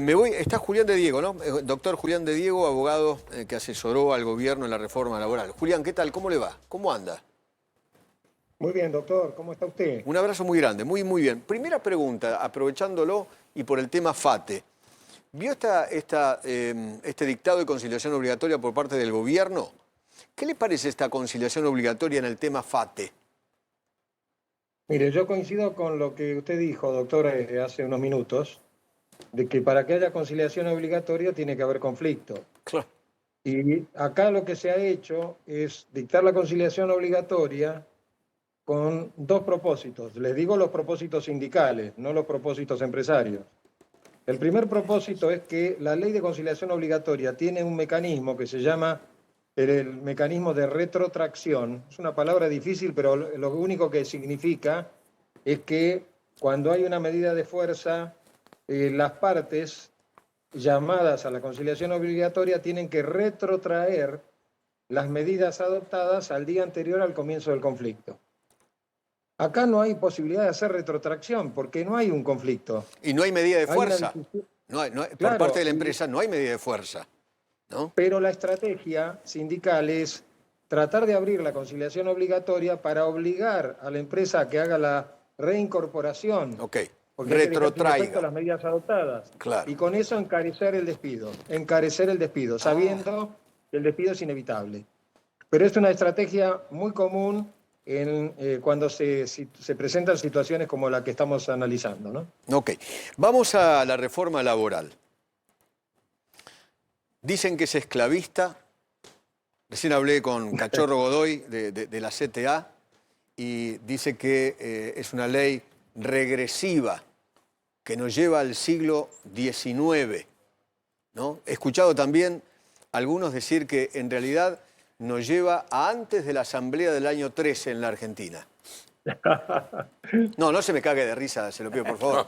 Me voy, está Julián de Diego, ¿no? Doctor Julián de Diego, abogado que asesoró al gobierno en la reforma laboral. Julián, ¿qué tal? ¿Cómo le va? ¿Cómo anda? Muy bien, doctor. ¿Cómo está usted? Un abrazo muy grande, muy bien. Primera pregunta, aprovechándolo y por el tema FATE. ¿Vio este dictado de conciliación obligatoria por parte del gobierno? ¿Qué le parece esta conciliación obligatoria en el tema FATE? Mire, yo coincido con lo que usted dijo, doctor, hace unos minutos, de que para que haya conciliación obligatoria tiene que haber conflicto. Claro. Y acá lo que se ha hecho es dictar la conciliación obligatoria con dos propósitos. Les digo los propósitos sindicales, no los propósitos empresarios. El primer propósito es que la ley de conciliación obligatoria tiene un mecanismo que se llama el mecanismo de retrotracción. Es una palabra difícil, pero lo único que significa es que cuando hay una medida de fuerza, las partes llamadas a la conciliación obligatoria tienen que retrotraer las medidas adoptadas al día anterior al comienzo del conflicto. Acá no hay posibilidad de hacer retrotracción porque no hay un conflicto. Y no hay medida de Hay una fuerza. discusión. Por Claro, parte de la empresa no hay medida de fuerza, ¿no? pero la estrategia sindical es tratar de abrir la conciliación obligatoria para obligar a la empresa a que haga la reincorporación, Ok, porque hay que dejar sin efecto retrotraiga. las medidas adoptadas. Claro. Y con eso encarecer el despido, sabiendo que el despido es inevitable. Pero es una estrategia muy común cuando se presentan situaciones como la que estamos analizando, ¿no? Ok, vamos a la reforma laboral. Dicen que es esclavista. Recién hablé con Cachorro Godoy de la CTA y dice que es una ley regresiva que nos lleva al siglo XIX, ¿no? He escuchado también a algunos decir que en realidad nos lleva a antes de la asamblea del año 13 en la Argentina. No, no se me cague de risa, se lo pido por favor.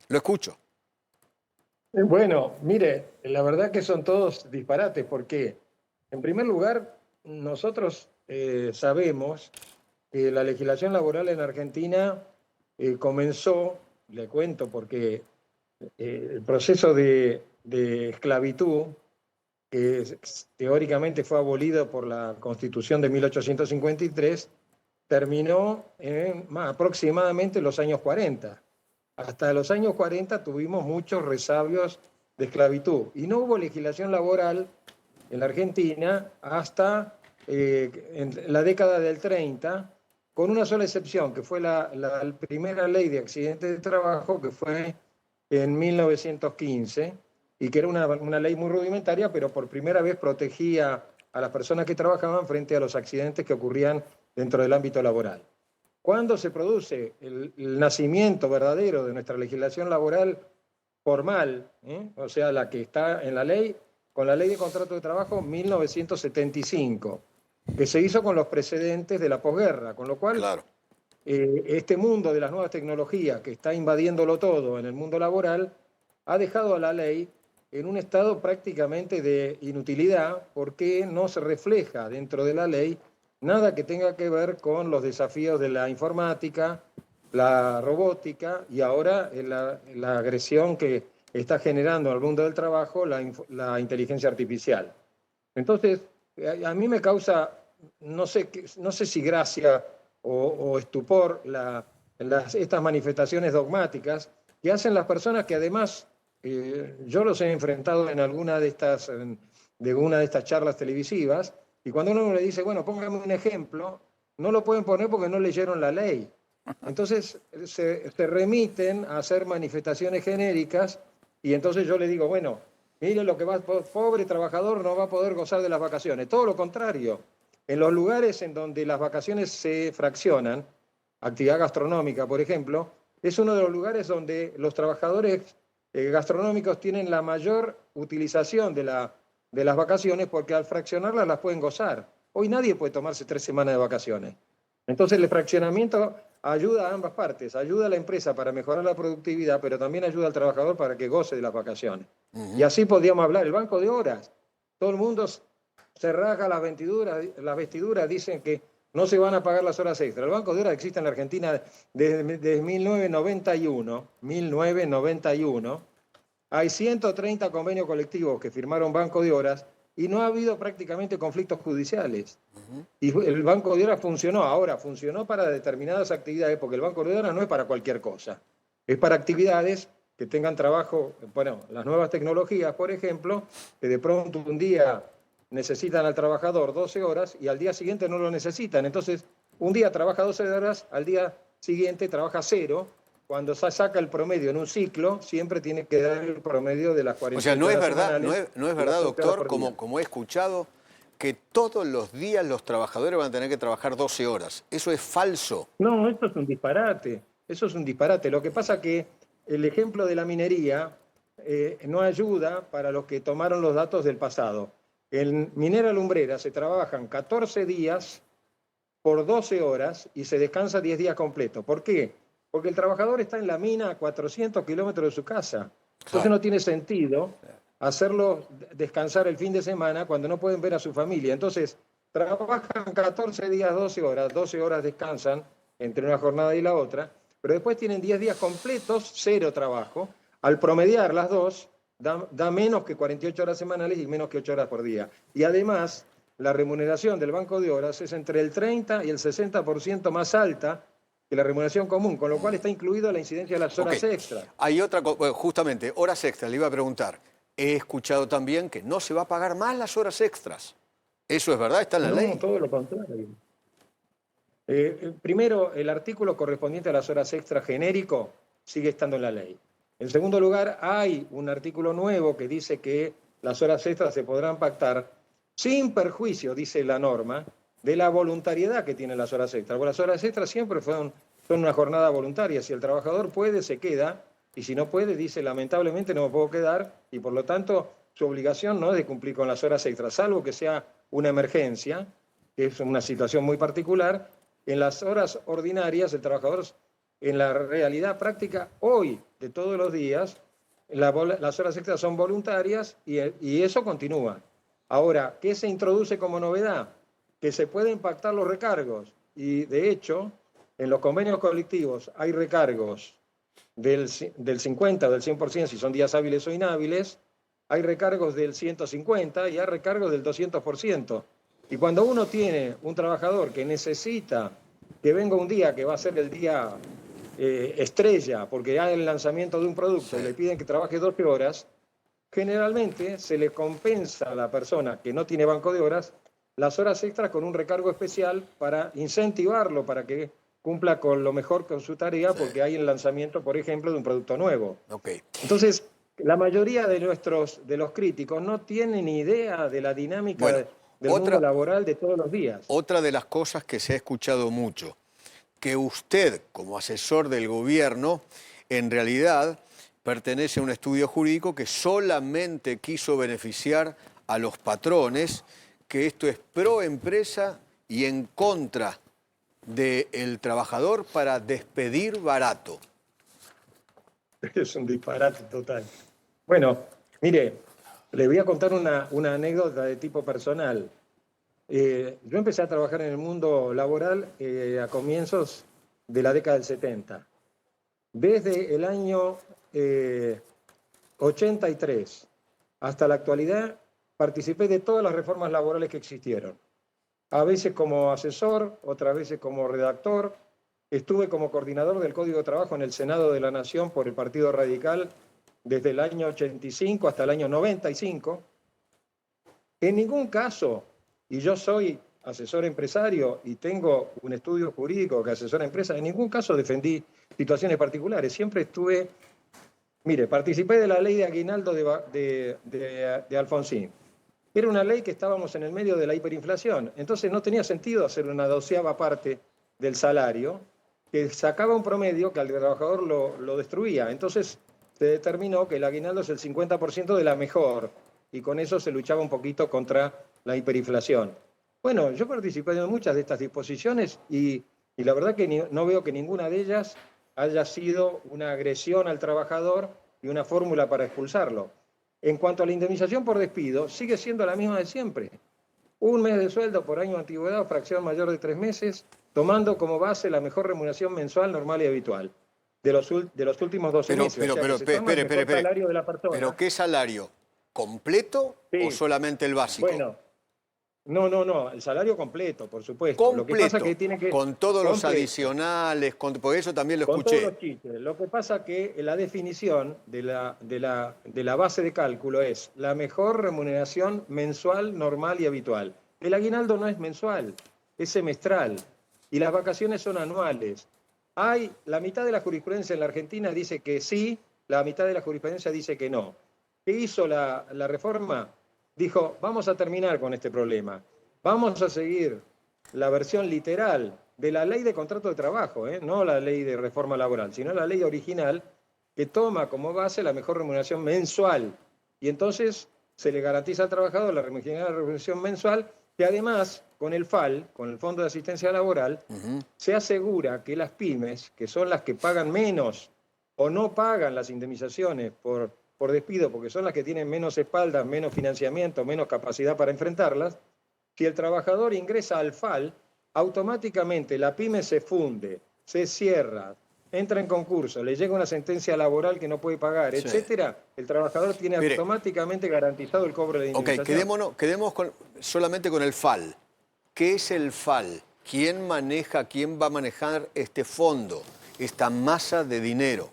Lo escucho. Bueno, mire, la verdad que son todos disparates, porque en primer lugar, nosotros sabemos que la legislación laboral en Argentina comenzó, le cuento, porque el proceso de esclavitud, que teóricamente fue abolido por la Constitución de 1853, terminó en aproximadamente los años 40. Hasta los años 40 tuvimos muchos resabios de esclavitud y no hubo legislación laboral en la Argentina hasta en la década del 30, con una sola excepción, que fue la primera ley de accidentes de trabajo, que fue en 1915, y que era una ley muy rudimentaria, pero por primera vez protegía a las personas que trabajaban frente a los accidentes que ocurrían dentro del ámbito laboral. ¿Cuándo se produce el nacimiento verdadero de nuestra legislación laboral formal, o sea, la que está en la ley, con la ley de contrato de trabajo 1975, que se hizo con los precedentes de la posguerra, con lo cual Claro. este mundo de las nuevas tecnologías que está invadiéndolo todo en el mundo laboral ha dejado a la ley en un estado prácticamente de inutilidad porque no se refleja dentro de la ley nada que tenga que ver con los desafíos de la informática, la robótica y ahora la agresión que está generando al mundo del trabajo la inteligencia artificial. Entonces, a mí me causa, no sé si gracia o estupor estas manifestaciones dogmáticas que hacen las personas que además yo los he enfrentado en alguna una de estas charlas televisivas, y cuando uno le dice, bueno, póngame un ejemplo, no lo pueden poner porque no leyeron la ley. Entonces se remiten a hacer manifestaciones genéricas y entonces yo le digo, bueno, mire lo que va, pobre trabajador no va a poder gozar de las vacaciones. Todo lo contrario, en los lugares en donde las vacaciones se fraccionan, actividad gastronómica, por ejemplo, es uno de los lugares donde los trabajadores gastronómicos tienen la mayor utilización de las vacaciones porque al fraccionarlas las pueden gozar. Hoy nadie puede tomarse 3 semanas de vacaciones. Entonces el fraccionamiento ayuda a ambas partes, ayuda a la empresa para mejorar la productividad, pero también ayuda al trabajador para que goce de las vacaciones. Y así podríamos hablar, el banco de horas. Todo el mundo se rasga las vestiduras, dicen que no se van a pagar las horas extras. El Banco de Horas existe en la Argentina desde 1991. 1991. Hay 130 convenios colectivos que firmaron Banco de Horas y no ha habido prácticamente conflictos judiciales. Y el Banco de Horas funcionó. Ahora, funcionó para determinadas actividades, porque el Banco de Horas no es para cualquier cosa. Es para actividades que tengan trabajo, bueno, las nuevas tecnologías, por ejemplo, que de pronto un día necesitan al trabajador 12 horas y al día siguiente no lo necesitan. Entonces, un día trabaja 12 horas, al día siguiente trabaja 0. Cuando saca el promedio en un ciclo, siempre tiene que dar el promedio de las 48 O sea, no es horas verdad, semanales. no es y las verdad, 8 horas doctor, por día. como he escuchado, que todos los días los trabajadores van a tener que trabajar 12 horas. Eso es falso. No, esto es un disparate. Eso es un disparate. Lo que pasa que el ejemplo de la minería no ayuda para los que tomaron los datos del pasado. En minera lumbrera se trabajan 14 días por 12 horas y se descansa 10 días completos. ¿Por qué? Porque el trabajador está en la mina a 400 kilómetros de su casa. Entonces Claro. no tiene sentido hacerlo descansar el fin de semana cuando no pueden ver a su familia. Entonces trabajan 14 días, 12 horas descansan entre una jornada y la otra, pero después tienen 10 días completos, 0 trabajo. Al promediar las dos, da menos que 48 horas semanales y menos que 8 horas por día. Y además, la remuneración del Banco de Horas es entre el 30 y el 60% más alta que la remuneración común, con lo cual está incluido la incidencia de las Ok. horas extras. Hay otra cosa, bueno, justamente, horas extras, le iba a preguntar. He escuchado también que no se va a pagar más las horas extras. ¿Eso es verdad? ¿Está en la No, ley? todo lo contrario. Primero, el artículo correspondiente a las horas extras genérico sigue estando en la ley. En segundo lugar, hay un artículo nuevo que dice que las horas extras se podrán pactar sin perjuicio, dice la norma, de la voluntariedad que tienen las horas extras. Bueno, las horas extras siempre son una jornada voluntaria. Si el trabajador puede, se queda, y si no puede, dice, lamentablemente no me puedo quedar, y por lo tanto su obligación no es de cumplir con las horas extras, salvo que sea una emergencia, que es una situación muy particular. En las horas ordinarias, el trabajador, en la realidad práctica, hoy, de todos los días, las horas extras son voluntarias y eso continúa. Ahora, ¿qué se introduce como novedad? Que se pueden pactar los recargos. Y de hecho, en los convenios colectivos hay recargos del 50 o del 100% si son días hábiles o inhábiles, hay recargos del 150 y hay recargos del 200%. Y cuando uno tiene un trabajador que necesita que venga un día que va a ser el día estrella, porque hay el lanzamiento de un producto y le piden que trabaje 12 horas, generalmente se le compensa a la persona que no tiene banco de horas las horas extras con un recargo especial para incentivarlo, para que cumpla con lo mejor con su tarea, porque hay el lanzamiento, por ejemplo, de un producto nuevo. Ok. Entonces, la mayoría de los críticos no tienen idea de la dinámica Bueno, del mundo laboral de todos los días. otra de las cosas que se ha escuchado mucho, que usted, como asesor del gobierno, en realidad pertenece a un estudio jurídico que solamente quiso beneficiar a los patrones, que esto es pro empresa y en contra del trabajador para despedir barato. Es un disparate total. Bueno, mire, le voy a contar una anécdota de tipo personal. Yo empecé a trabajar en el mundo laboral a comienzos de la década del 70. Desde el año 83 hasta la actualidad participé de todas las reformas laborales que existieron. A veces como asesor, otras veces como redactor. Estuve como coordinador del Código de Trabajo en el Senado de la Nación por el Partido Radical desde el año 85 hasta el año 95. En ningún caso, y yo soy asesor empresario y tengo un estudio jurídico que asesora empresas, en ningún caso defendí situaciones particulares. Siempre estuve, mire, participé de la ley de aguinaldo de Alfonsín. Era una ley que estábamos en el medio de la hiperinflación, entonces no tenía sentido hacer una 12ª parte del salario, que sacaba un promedio que al trabajador lo destruía. Entonces se determinó que el aguinaldo es el 50% de la mejor, y con eso se luchaba un poquito contra la hiperinflación. Bueno, yo participé en muchas de estas disposiciones y la verdad que no veo que ninguna de ellas haya sido una agresión al trabajador y una fórmula para expulsarlo. En cuanto a la indemnización por despido, sigue siendo la misma de siempre. un mes de sueldo por año de antigüedad o fracción mayor de 3 meses, tomando como base la mejor remuneración mensual normal y habitual de los últimos 12 meses. O sea, que se toma el mejor salario de la persona. ¿Pero qué salario? ¿Completo o solamente el básico? Bueno, no, el salario completo, por supuesto. Completo, lo que pasa que tiene que, con todos los adicionales, porque eso también lo escuché. Con todos los chistes. Lo que pasa que la definición de la base de cálculo es la mejor remuneración mensual, normal y habitual. El aguinaldo no es mensual, es semestral. Y las vacaciones son anuales. La mitad de la jurisprudencia en la Argentina dice que sí, la mitad de la jurisprudencia dice que no. ¿Qué hizo la reforma? Dijo, vamos a terminar con este problema. Vamos a seguir la versión literal de la ley de contrato de trabajo, no la ley de reforma laboral, sino la ley original que toma como base la mejor remuneración mensual. Y entonces se le garantiza al trabajador la remuneración mensual, que además con el FAL, con el Fondo de Asistencia Laboral, se asegura que las pymes, que son las que pagan menos o no pagan las indemnizaciones por despido, porque son las que tienen menos espaldas, menos financiamiento, menos capacidad para enfrentarlas, si el trabajador ingresa al FAL, automáticamente la pyme se funde, se cierra, entra en concurso, le llega una sentencia laboral que no puede pagar, etcétera, el trabajador tiene automáticamente garantizado el cobro de la indemnización. Ok, quedemos solamente con el FAL. ¿Qué es el FAL? ¿Quién va a manejar este fondo, esta masa de dinero?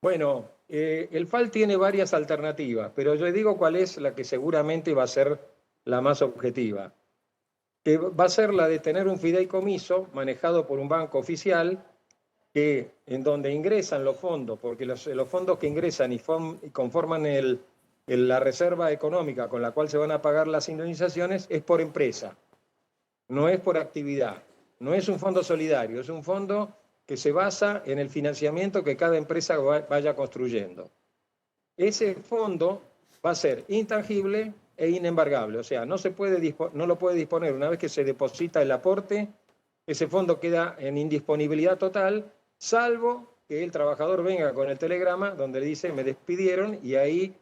Bueno, el FAL tiene varias alternativas, pero yo digo cuál es la que seguramente va a ser la más objetiva. Que va a ser la de tener un fideicomiso manejado por un banco oficial en donde ingresan los fondos, porque los fondos que ingresan y conforman la reserva económica con la cual se van a pagar las indemnizaciones es por empresa, no es por actividad, no es un fondo solidario, es un fondo que se basa en el financiamiento que cada empresa vaya construyendo. Ese fondo va a ser intangible e inembargable, o sea, no lo puede disponer una vez que se deposita el aporte, ese fondo queda en indisponibilidad total, salvo que el trabajador venga con el telegrama donde le dice me despidieron y ahí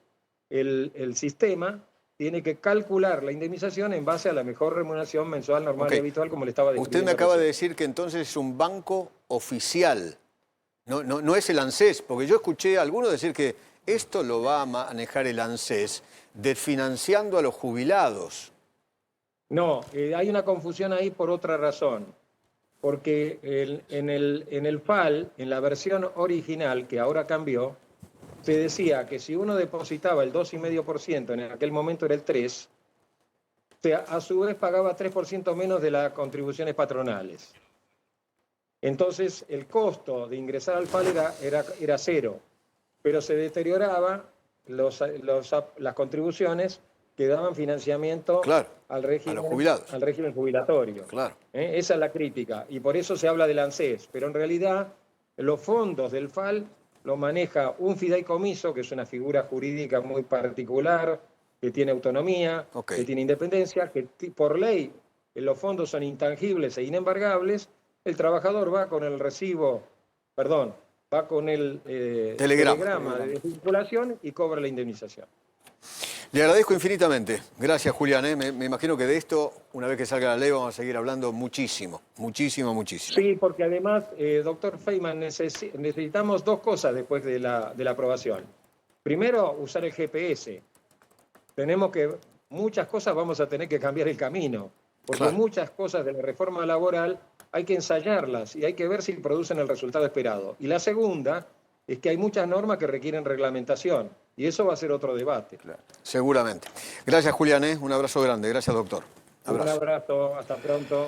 el sistema tiene que calcular la indemnización en base a la mejor remuneración mensual, normal y habitual, como le estaba diciendo. Usted me acaba de decir que entonces es un banco oficial, no es el ANSES, porque yo escuché a algunos decir que esto lo va a manejar el ANSES, desfinanciando a los jubilados. No, hay una confusión ahí por otra razón, porque en el FAL, en la versión original, que ahora cambió, se decía que si uno depositaba el 2,5%, en aquel momento era el 3%, a su vez pagaba 3% menos de las contribuciones patronales. Entonces, el costo de ingresar al FAL era cero, pero se deterioraba las contribuciones que daban financiamiento al régimen jubilatorio. Claro. Esa es la crítica, y por eso se habla del ANSES, pero en realidad los fondos del FAL lo maneja un fideicomiso, que es una figura jurídica muy particular, que tiene autonomía, que tiene independencia, que por ley los fondos son intangibles e inembargables. El trabajador va con el va con el telegrama de desvinculación y cobra la indemnización. Le agradezco infinitamente. Gracias, Julián. Me imagino que de esto, una vez que salga la ley, vamos a seguir hablando muchísimo. Sí, porque además, doctor Feynman, necesitamos dos cosas después de la aprobación. Primero, usar el GPS. Muchas cosas vamos a tener que cambiar el camino, porque muchas cosas de la reforma laboral hay que ensayarlas y hay que ver si producen el resultado esperado. Y la segunda es que hay muchas normas que requieren reglamentación, y eso va a ser otro debate. Seguramente. Gracias, Julián. Un abrazo grande. Gracias, doctor. Un abrazo. Hasta pronto.